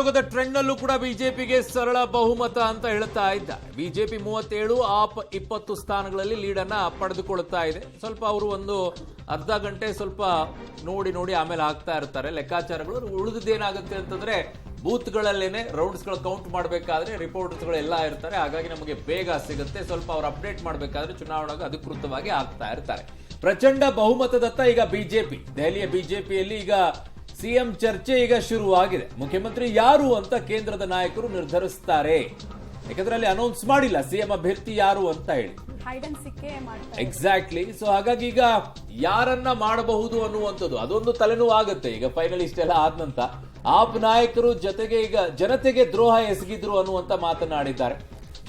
ಆಯೋಗದ ಟ್ರೆಂಡ್ ನಲ್ಲೂ ಕೂಡ ಬಿಜೆಪಿಗೆ ಸರಳ ಬಹುಮತ ಅಂತ ಹೇಳ್ತಾ ಇದ್ದಾರೆ. ಬಿಜೆಪಿ 37, ಆಪ್ 20 ಸ್ಥಾನಗಳಲ್ಲಿ ಲೀಡನ್ನ ಪಡೆದುಕೊಳ್ಳುತ್ತಾ ಇದೆ. ಸ್ವಲ್ಪ ಅವರು ಒಂದು ಅರ್ಧ ಗಂಟೆ ಸ್ವಲ್ಪ ನೋಡಿ ಆಮೇಲೆ ಹಾಕ್ತಾ ಇರ್ತಾರೆ ಲೆಕ್ಕಾಚಾರಗಳು. ಉಳಿದೇನಾಗುತ್ತೆ ಅಂತಂದ್ರೆ ಬೂತ್ಗಳಲ್ಲೇನೆ ರೌಂಡ್ಸ್ಗಳು ಕೌಂಟ್ ಮಾಡಬೇಕಾದ್ರೆ ರಿಪೋರ್ಟರ್ಸ್ಗಳು ಎಲ್ಲ ಇರ್ತಾರೆ. ಹಾಗಾಗಿ ನಮಗೆ ಬೇಗ ಸಿಗುತ್ತೆ. ಸ್ವಲ್ಪ ಅವ್ರು ಅಪ್ಡೇಟ್ ಮಾಡಬೇಕಾದ್ರೆ ಚುನಾವಣೆಗೆ ಅಧಿಕೃತವಾಗಿ ಆಗ್ತಾ ಇರ್ತಾರೆ. ಪ್ರಚಂಡ ಬಹುಮತದತ್ತ ಈಗ ಬಿಜೆಪಿ, ದೆಹಲಿಯ ಬಿಜೆಪಿಯಲ್ಲಿ ಈಗ ಸಿಎಂ ಚರ್ಚೆ ಈಗ ಶುರುವಾಗಿದೆ. ಮುಖ್ಯಮಂತ್ರಿ ಯಾರು ಅಂತ ಕೇಂದ್ರದ ನಾಯಕರು ನಿರ್ಧರಿಸುತ್ತಾರೆ. ಯಾಕಂದ್ರೆ ಅಲ್ಲಿ ಅನೌನ್ಸ್ ಮಾಡಿಲ್ಲ ಸಿಎಂ ಅಭ್ಯರ್ಥಿ ಯಾರು ಅಂತ ಹೇಳಿ. ಎಕ್ಸಾಕ್ಟ್ಲಿ. ಸೊ ಹಾಗಾಗಿ ಈಗ ಯಾರನ್ನ ಮಾಡಬಹುದು ಅನ್ನುವಂಥದ್ದು ಅದೊಂದು ತಲೆನೋವು ಆಗುತ್ತೆ. ಈಗ ಫೈನಲಿಸ್ಟ್ ಎಲ್ಲ ಆದ ನಂತರ ಆಪ್ ನಾಯಕರು ಜೊತೆಗೆ ಈಗ ಜನತೆಗೆ ದ್ರೋಹ ಎಸಗಿದ್ರು ಅನ್ನುವಂತ ಮಾತನಾಡಿದ್ದಾರೆ.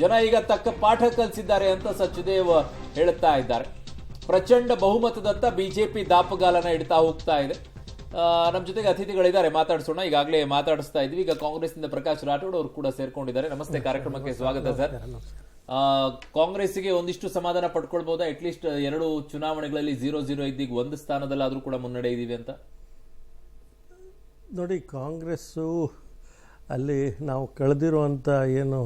ಜನ ಈಗ ತಕ್ಕ ಪಾಠ ಕಲಿಸಿದ್ದಾರೆ ಅಂತ ಸಚ್ದೇವ್ ಹೇಳುತ್ತಾ ಇದ್ದಾರೆ. ಪ್ರಚಂಡ ಬಹುಮತದತ್ತ ಬಿಜೆಪಿ ದಾಪಗಾಲನ ಇಡ್ತಾ ಹೋಗ್ತಾ ಇದೆ. ನಮ್ಮ ಜೊತೆಗೆ ಅತಿಥಿಗಳಿದ್ದಾರೆ, ಮಾತಾಡಿಸೋಣ. ಈಗಾಗಲೇ ಮಾತಾಡಿಸ್ತಾ ಇದ್ವಿ. ಈಗ ಕಾಂಗ್ರೆಸ್ನಿಂದ ಪ್ರಕಾಶ್ ರಾಠೋಡ್ ಅವರು ಕೂಡ ಸೇರ್ಕೊಂಡಿದ್ದಾರೆ. ನಮಸ್ತೆ, ಕಾರ್ಯಕ್ರಮಕ್ಕೆ ಸ್ವಾಗತ ಸರ್. ಕಾಂಗ್ರೆಸ್ಗೆ ಒಂದಿಷ್ಟು ಸಮಾಧಾನ ಪಡ್ಕೊಳ್ಬಹುದಾ? ಅಟ್ಲೀಸ್ಟ್ 2 ಚುನಾವಣೆಗಳಲ್ಲಿ 0-0 ಇದ್ದೀಗ ಒಂದು ಸ್ಥಾನದಲ್ಲಾದ್ರೂ ಕೂಡ ಮುನ್ನಡೆ ಇದೀವಿ ಅಂತ ನೋಡಿ. ಕಾಂಗ್ರೆಸ್ಸು ಅಲ್ಲಿ ನಾವು ಕಳೆದಿರುವಂಥ ಏನು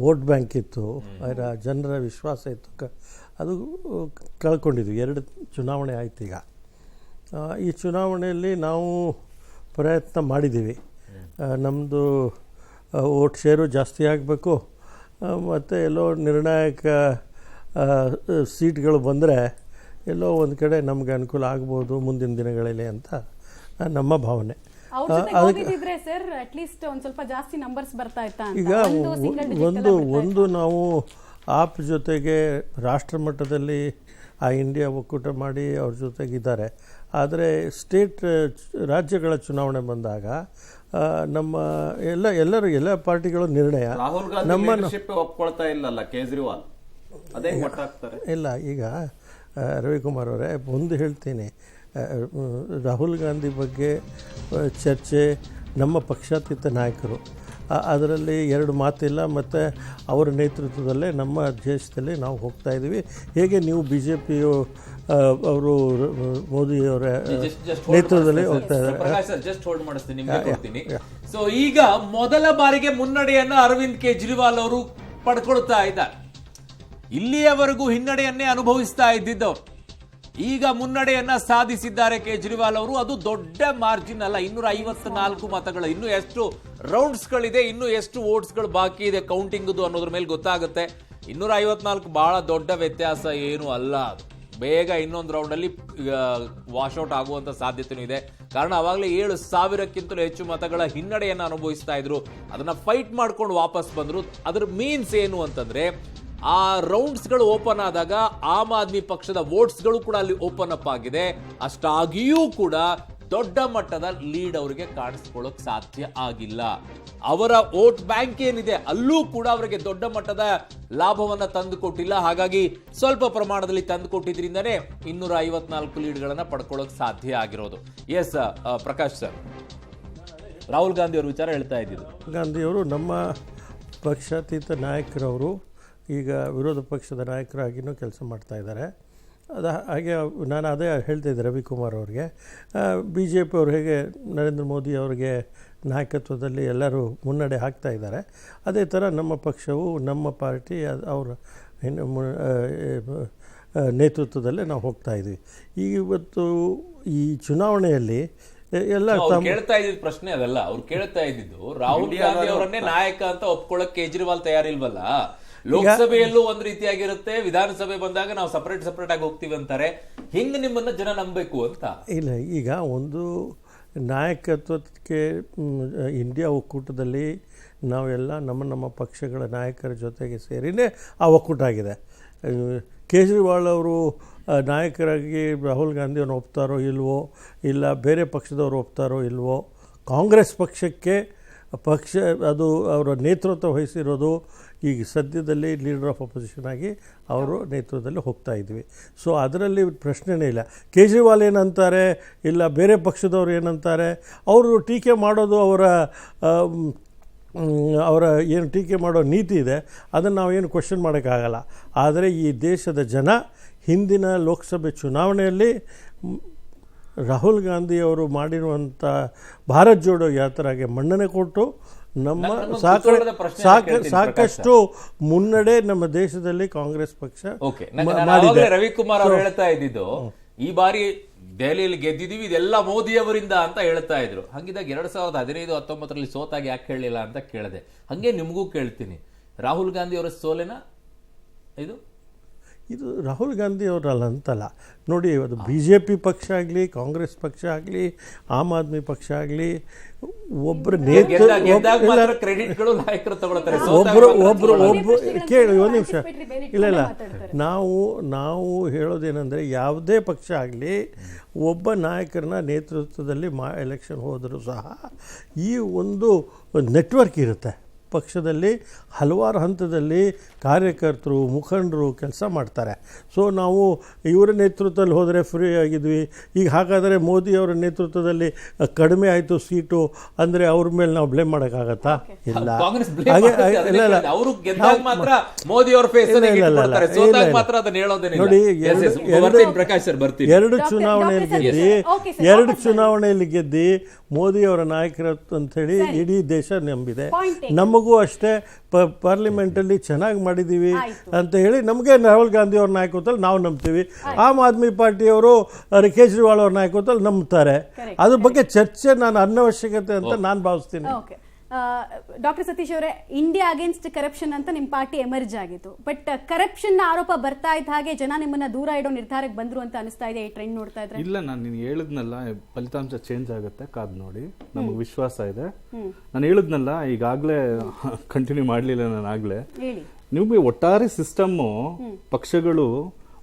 ವೋಟ್ ಬ್ಯಾಂಕ್ ಇತ್ತು, ಅದರ ಜನರ ವಿಶ್ವಾಸ ಇತ್ತು, ಅದು ಕಳ್ಕೊಂಡಿದ್ವಿ. 2 ಚುನಾವಣೆ ಆಯ್ತು. ಈಗ ಈ ಚುನಾವಣೆಯಲ್ಲಿ ನಾವು ಪ್ರಯತ್ನ ಮಾಡಿದ್ದೀವಿ. ನಮ್ಮದು ವೋಟ್ ಶೇರು ಜಾಸ್ತಿ ಆಗಬೇಕು, ಮತ್ತು ಎಲ್ಲೋ ನಿರ್ಣಾಯಕ ಸೀಟ್ಗಳು ಬಂದರೆ ಎಲ್ಲೋ ಒಂದು ಕಡೆ ನಮಗೆ ಅನುಕೂಲ ಆಗ್ಬೋದು ಮುಂದಿನ ದಿನಗಳಲ್ಲಿ ಅಂತ ನಮ್ಮ ಭಾವನೆ. ಈಗ ಒಂದು ನಾವು ಆಪ್ ಜೊತೆಗೆ ರಾಷ್ಟ್ರ ಮಟ್ಟದಲ್ಲಿ ಆ ಇಂಡಿಯಾ ಒಕ್ಕೂಟ ಮಾಡಿ ಅವ್ರ ಜೊತೆಗಿದ್ದಾರೆ. ಆದರೆ ರಾಜ್ಯಗಳ ಚುನಾವಣೆ ಬಂದಾಗ ನಮ್ಮ ಎಲ್ಲ ಪಾರ್ಟಿಗಳ ನಿರ್ಣಯ ನಮ್ಮನ್ನು ಒಪ್ಕೊಳ್ತಾ ಇಲ್ಲ. ಕೇಜ್ರಿವಾಲ್ ಇಲ್ಲ. ಈಗ ರವಿಕುಮಾರ್ ಅವರೇ, ಒಂದು ಹೇಳ್ತೀನಿ, ರಾಹುಲ್ ಗಾಂಧಿ ಬಗ್ಗೆ ಚರ್ಚೆ ನಮ್ಮ ಪಕ್ಷಾತೀತ ನಾಯಕರು, ಅದರಲ್ಲಿ 2 ಮಾತಿಲ್ಲ. ಮತ್ತು ಅವರ ನೇತೃತ್ವದಲ್ಲೇ ನಮ್ಮ ದೇಶದಲ್ಲಿ ನಾವು ಹೋಗ್ತಾ ಇದ್ದೀವಿ. ಹೇಗೆ ನೀವು ಬಿಜೆಪಿಯು ಅವರು ಮೋದಿಯವರ ನೇತೃತ್ವದಲ್ಲಿ ಹೋಗ್ತಾ ಇದ್ದಾರೆ. ಸೊ ಈಗ ಮೊದಲ ಬಾರಿಗೆ ಮುನ್ನಡೆಯನ್ನ ಅರವಿಂದ್ ಕೇಜ್ರಿವಾಲ್ ಅವರು ಪಡ್ಕೊಳ್ತಾ ಇದ್ದಾರೆ. ಇಲ್ಲಿಯವರೆಗೂ ಹಿನ್ನಡೆಯನ್ನೇ ಅನುಭವಿಸ್ತಾ ಇದ್ದಿದ್ದವರು ಈಗ ಮುನ್ನಡೆಯನ್ನ ಸಾಧಿಸಿದ್ದಾರೆ ಕೇಜ್ರಿವಾಲ್ ಅವರು. ಅದು ದೊಡ್ಡ ಮಾರ್ಜಿನ್ ಅಲ್ಲ, 254 ಮತಗಳು. ಇನ್ನು ಎಷ್ಟು ರೌಂಡ್ಸ್ಗಳಿದೆ, ಇನ್ನು ಎಷ್ಟು ವೋಟ್ಸ್ಗಳು ಬಾಕಿ ಇದೆ ಕೌಂಟಿಂಗ್ ಅನ್ನೋದ್ರ ಮೇಲೆ ಗೊತ್ತಾಗುತ್ತೆ. 254 ಬಹಳ ದೊಡ್ಡ ವ್ಯತ್ಯಾಸ ಏನು ಅಲ್ಲ. ಅದು ಬೇಗ ಇನ್ನೊಂದು ರೌಂಡ್ ಅಲ್ಲಿ ವಾಶ್ಔಟ್ ಆಗುವಂತ ಸಾಧ್ಯತೆನೂ ಇದೆ. ಕಾರಣ ಅವಾಗಲೇ 7,000ಕ್ಕಿಂತಲೂ ಹೆಚ್ಚು ಮತಗಳ ಹಿನ್ನಡೆಯನ್ನ ಅನುಭವಿಸ್ತಾ ಇದ್ರು. ಅದನ್ನ ಫೈಟ್ ಮಾಡ್ಕೊಂಡು ವಾಪಸ್ ಬಂದ್ರು. ಅದ್ರ ಮೀನ್ಸ್ ಏನು ಅಂತಂದ್ರೆ, ಆ ರೌಂಡ್ಸ್ಗಳು ಓಪನ್ ಆದಾಗ ಆಮ್ ಆದ್ಮಿ ಪಕ್ಷದ ವೋಟ್ಸ್ಗಳು ಕೂಡ ಅಲ್ಲಿ ಓಪನ್ ಅಪ್ ಆಗಿದೆ. ಅಷ್ಟಾಗಿಯೂ ಕೂಡ ದೊಡ್ಡ ಮಟ್ಟದ ಲೀಡ್ ಅವರಿಗೆ ಕಾಣಿಸ್ಕೊಳ್ಳೋಕೆ ಸಾಧ್ಯ ಆಗಿಲ್ಲ. ಅವರ ವೋಟ್ ಬ್ಯಾಂಕ್ ಏನಿದೆ ಅಲ್ಲೂ ಕೂಡ ಅವರಿಗೆ ದೊಡ್ಡ ಮಟ್ಟದ ಲಾಭವನ್ನ ತಂದುಕೊಟ್ಟಿಲ್ಲ. ಹಾಗಾಗಿ ಸ್ವಲ್ಪ ಪ್ರಮಾಣದಲ್ಲಿ ತಂದುಕೊಟ್ಟಿದ್ರಿಂದನೇ 254 ಲೀಡ್ಗಳನ್ನ ಪಡ್ಕೊಳ್ಳೋಕೆ ಸಾಧ್ಯ ಆಗಿರೋದು. ಎಸ್ ಪ್ರಕಾಶ್ ಸರ್, ರಾಹುಲ್ ಗಾಂಧಿ ಅವರು ವಿಚಾರ ಹೇಳ್ತಾ ಇದ್ದಿದ್ದು. ಗಾಂಧಿಯವರು ನಮ್ಮ ಪಕ್ಷಾತೀತ ನಾಯಕರವರು ಈಗ ವಿರೋಧ ಪಕ್ಷದ ನಾಯಕರಾಗಿಯೂ ಕೆಲಸ ಮಾಡ್ತಾ ಇದ್ದಾರೆ. ಹಾಗೆ ನಾನು ಅದೇ ಹೇಳ್ತಾಯಿದ್ದೆ ರವಿಕುಮಾರ್ ಅವ್ರಿಗೆ. ಬಿ ಜೆ ಪಿ ಅವರು ಹೇಗೆ ನರೇಂದ್ರ ಮೋದಿ ಅವರಿಗೆ ನಾಯಕತ್ವದಲ್ಲಿ ಎಲ್ಲರೂ ಮುನ್ನಡೆ ಹಾಕ್ತಾ ಇದ್ದಾರೆ, ಅದೇ ಥರ ನಮ್ಮ ಪಕ್ಷವು, ನಮ್ಮ ಪಾರ್ಟಿ ಅವರ ನೇತೃತ್ವದಲ್ಲೇ ನಾವು ಹೋಗ್ತಾ ಇದ್ವಿ. ಇವತ್ತು ಈ ಚುನಾವಣೆಯಲ್ಲಿ ಎಲ್ಲ ಕೇಳ್ತಾ ಇದ್ದಿದ್ದು ಪ್ರಶ್ನೆ ಅದಲ್ಲ. ಅವ್ರು ಕೇಳ್ತಾ ಇದ್ದಿದ್ದು ರಾಹುಲ್ ಗಾಂಧಿ ಅವರನ್ನೇ ನಾಯಕ ಅಂತ ಒಪ್ಕೊಳ್ಳೋಕೆ ಕೇಜ್ರಿವಾಲ್ ತಯಾರಿಲ್ವಲ್ಲ. ಲೋಕಸಭೆಯಲ್ಲೂ ಒಂದ್ ರೀತಿಯಾಗಿರುತ್ತೆ, ವಿಧಾನಸಭೆ ಬಂದಾಗ ನಾವು ಸಪರೇಟ್ ಆಗಿ ಹೋಗ್ತೀವಿ ಅಂತಾರೆ. ಹಿಂಗೆ ನಿಮ್ಮನ್ನ ಜನ ನಂಬಬೇಕು ಅಂತ ಇಲ್ಲ. ಈಗ ಒಂದು ನಾಯಕತ್ವಕ್ಕೆ ಇಂಡಿಯಾ ಒಕ್ಕೂಟದಲ್ಲಿ ನಾವೆಲ್ಲ ನಮ್ಮ ಪಕ್ಷಗಳ ನಾಯಕರ ಜೊತೆಗೆ ಸೇರಿನೇ ಆ ಒಕ್ಕೂಟ ಆಗಿದೆ. ಕೇಜ್ರಿವಾಲ್ ಅವರು ನಾಯಕರಾಗಿ ರಾಹುಲ್ ಗಾಂಧಿಯನ್ನು ಒಪ್ತಾರೋ ಇಲ್ವೋ, ಇಲ್ಲ ಬೇರೆ ಪಕ್ಷದವರು ಒಪ್ತಾರೋ ಇಲ್ವೋ, ಕಾಂಗ್ರೆಸ್ ಪಕ್ಷಕ್ಕೆ ಅದು ಅವರ ನೇತೃತ್ವ ವಹಿಸಿರೋದು ಈಗ ಸದ್ಯದಲ್ಲಿ ಲೀಡರ್ ಆಫ್ ಅಪೋಸಿಷನ್ ಆಗಿ ಅವರು ನೇತೃತ್ವದಲ್ಲಿ ಹೋಗ್ತಾ ಇದ್ವಿ. ಸೊ ಅದರಲ್ಲಿ ಪ್ರಶ್ನೆನೇ ಇಲ್ಲ. ಕೇಜ್ರಿವಾಲ್ ಏನಂತಾರೆ, ಇಲ್ಲ ಬೇರೆ ಪಕ್ಷದವ್ರು ಏನಂತಾರೆ, ಅವರು ಟೀಕೆ ಮಾಡೋದು ಅವರ ಏನು ಟೀಕೆ ಮಾಡೋ ನೀತಿ ಇದೆ ಅದನ್ನು ನಾವೇನು ಕ್ವೆಶ್ಚನ್ ಮಾಡೋಕ್ಕಾಗಲ್ಲ. ಆದರೆ ಈ ದೇಶದ ಜನ ಹಿಂದಿನ ಲೋಕಸಭೆ ಚುನಾವಣೆಯಲ್ಲಿ ರಾಹುಲ್ ಗಾಂಧಿ ಅವರು ಮಾಡಿರುವಂಥ ಭಾರತ್ ಜೋಡೋ ಯಾತ್ರೆಗೆ ಮನ್ನಣೆ ಕೊಟ್ಟು ನಮ್ಮ ಸಾಕಷ್ಟು ಮುನ್ನಡೆ ನಮ್ಮ ದೇಶದಲ್ಲಿ ಕಾಂಗ್ರೆಸ್ ಪಕ್ಷ ಮಾಡಿದೆ. ರವಿಕುಮಾರ್ ಅವರು ಹೇಳ್ತಾ ಇದ್ದಿದ್ದು ಈ ಬಾರಿ ದೆಹಲಿಯಲ್ಲಿ ಗೆದ್ದಿದೀವಿ ಇದೆಲ್ಲ ಮೋದಿ ಅವರಿಂದ ಅಂತ ಹೇಳ್ತಾ ಇದ್ರು. ಹಂಗಿದಾಗ 2015-19 ಸೋತಾಗಿ ಯಾಕೆ ಹೇಳಲಿಲ್ಲ ಅಂತ ಕೇಳಿದೆ. ಹಂಗೆ ನಿಮಗೂ ಕೇಳ್ತೀನಿ, ರಾಹುಲ್ ಗಾಂಧಿ ಅವರ ಸೋಲೆನ ಇದು ರಾಹುಲ್ ಗಾಂಧಿ ಅವರಲ್ಲ ಅಂತಲ್ಲ ನೋಡಿ, ಅದು BJP ಪಕ್ಷ ಆಗಲಿ, ಕಾಂಗ್ರೆಸ್ ಪಕ್ಷ ಆಗಲಿ, ಆಮ್ ಆದ್ಮಿ ಪಕ್ಷ ಆಗಲಿ, ಒಬ್ಬರು ಕೇಳಿ ಒಂದು ನಿಮಿಷ, ಇಲ್ಲ ನಾವು ಹೇಳೋದೇನೆಂದರೆ ಯಾವುದೇ ಪಕ್ಷ ಆಗಲಿ ಒಬ್ಬ ನಾಯಕರನ್ನ ನೇತೃತ್ವದಲ್ಲಿ ಎಲೆಕ್ಷನ್ ಹೋದರೂ ಸಹ ಈ ಒಂದು ನೆಟ್ವರ್ಕ್ ಇರುತ್ತೆ. ಪಕ್ಷದಲ್ಲಿ ಹಲವಾರು ಹಂತದಲ್ಲಿ ಕಾರ್ಯಕರ್ತರು, ಮುಖಂಡರು ಕೆಲಸ ಮಾಡ್ತಾರೆ. ಸೊ ನಾವು ಇವರ ನೇತೃತ್ವದಲ್ಲಿ ಹೋದರೆ ಫ್ರೀ ಆಗಿದ್ವಿ, ಈಗ ಹಾಗಾದರೆ ಮೋದಿಯವರ ನೇತೃತ್ವದಲ್ಲಿ ಕಡಿಮೆ ಆಯಿತು ಸೀಟು ಅಂದರೆ ಅವ್ರ ಮೇಲೆ ನಾವು ಬ್ಲೇಮ್ ಮಾಡೋಕ್ಕಾಗತ್ತಾ? ಇಲ್ಲ. ನೋಡಿ, ಎರಡು ಚುನಾವಣೆಯಲ್ಲಿ ಗೆದ್ದಿ ಮೋದಿಯವರ ನಾಯಕರತ್ವ ಅಂಥೇಳಿ ಇಡೀ ದೇಶ ನಂಬಿದೆ. ನಮಗೂ ಅಷ್ಟೇ ಪಾರ್ಲಿಮೆಂಟಲ್ಲಿ ಚೆನ್ನಾಗಿ ಮಾಡಿದ್ದೀವಿ ಅಂತ ಹೇಳಿ ನಮಗೆ ರಾಹುಲ್ ಗಾಂಧಿ ಅವ್ರ ನಾಯಕತ್ವದಲ್ಲಿ ನಾವು ನಂಬ್ತೀವಿ. ಆಮ್ ಆದ್ಮಿ ಪಾರ್ಟಿಯವರು ಕೇಜ್ರಿವಾಲ್ ಅವ್ರ ನಾಯಕತ್ವದಲ್ಲಿ ನಂಬ್ತಾರೆ. ಅದ್ರ ಬಗ್ಗೆ ಚರ್ಚೆ ನಾನು ಅನವಶ್ಯಕತೆ ಅಂತ ನಾನು ಭಾವಿಸ್ತೀನಿ. ಡಾಕ್ಟರ್ ಸತೀಶ್ ಅವರೇ, ಇಂಡಿಯಾ ಅಗೇನ್ಸ್ಟ್ ಕರಪ್ಷನ್ ಅಂತ ನಿಮ್ಮ ಪಾರ್ಟಿ ಎಮರ್ಜ್ ಆಗಿತ್ತು. ಬಟ್ ಕರಪ್ಷನ್ ಆರೋಪ ಬರ್ತಾ ಇದ್ದ ಹಾಗೆ ಜನ ನಿಮ್ಮನ್ನ ದೂರ ಇಡೋ ನಿರ್ಧಾರಕ್ಕೆ ಬಂದ್ರು ಅಂತ ಅನಿಸ್ತಾ ಇದೆ ಈ ಟ್ರೆಂಡ್ ನೋಡ್ತಾ ಇದ್ರೆ? ಇಲ್ಲ, ನಾನು ಹೇಳಿದ್ನಲ್ಲ ಫಲಿತಾಂಶ ಚೇಂಜ್ ಆಗುತ್ತೆ, ಕಾದ್ ನೋಡಿ, ನಮಗೆ ವಿಶ್ವಾಸ ಇದೆ. ನಾನು ಹೇಳಿದ್ನಲ್ಲ, ಈಗಾಗಲೇ ಕಂಟಿನ್ಯೂ ಮಾಡಲಿಲ್ಲ ನಾನು ಆಗ್ಲೇ. ನಿಮಗೆ ಒಟ್ಟಾರೆ ಸಿಸ್ಟಮ್ಮು, ಪಕ್ಷಗಳು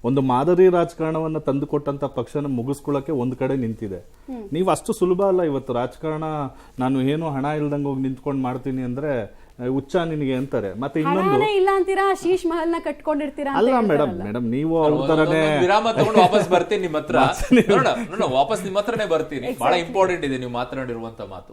ಒಂದು ಮಾದರಿ ರಾಜಕಾರಣವನ್ನ ತಂದುಕೊಟ್ಟಂತ ಪಕ್ಷನ ಮುಗಿಸ್ಕೊಳ್ಳಕ್ಕೆ ಒಂದ್ ಕಡೆ ನಿಂತಿದೆ. ನೀವು ಅಷ್ಟು ಸುಲಭ ಅಲ್ಲ ಇವತ್ತು ರಾಜಕಾರಣ. ನಾನು ಏನು ಹಣ ಇಲ್ದಂಗೆ ಹೋಗಿ ನಿಂತ್ಕೊಂಡು ಮಾಡ್ತೀನಿ ಅಂದ್ರೆ ಹುಚ್ಚ ನಿನಗೆ ಅಂತಾರೆ. ಮತ್ತೆ ಇನ್ನೊಂದು ಇಲ್ಲ ಅಂತೀರಾ, ಶೀಶ್ ಮಹಲ್ನ ಕಟ್ಕೊಂಡಿರ್ತೀರಾ? ಅಲ್ಲ ಮೇಡಮ್, ನೀವು ಅವ್ರ ತರನೇ ವಿರಾಮ ತಗೊಂಡು ವಾಪಸ್ ಬರ್ತೀನಿ ನಿಮ್ಮ ಹತ್ರ. ವಾಪಸ್ ನಿಮ್ಮ ಹತ್ರನೇ ಬರ್ತೀನಿ. ಬಹಳ ಇಂಪಾರ್ಟೆಂಟ್ ಇದೆ ನೀವು ಮಾತನಾಡಿರುವಂತ ಮಾತು.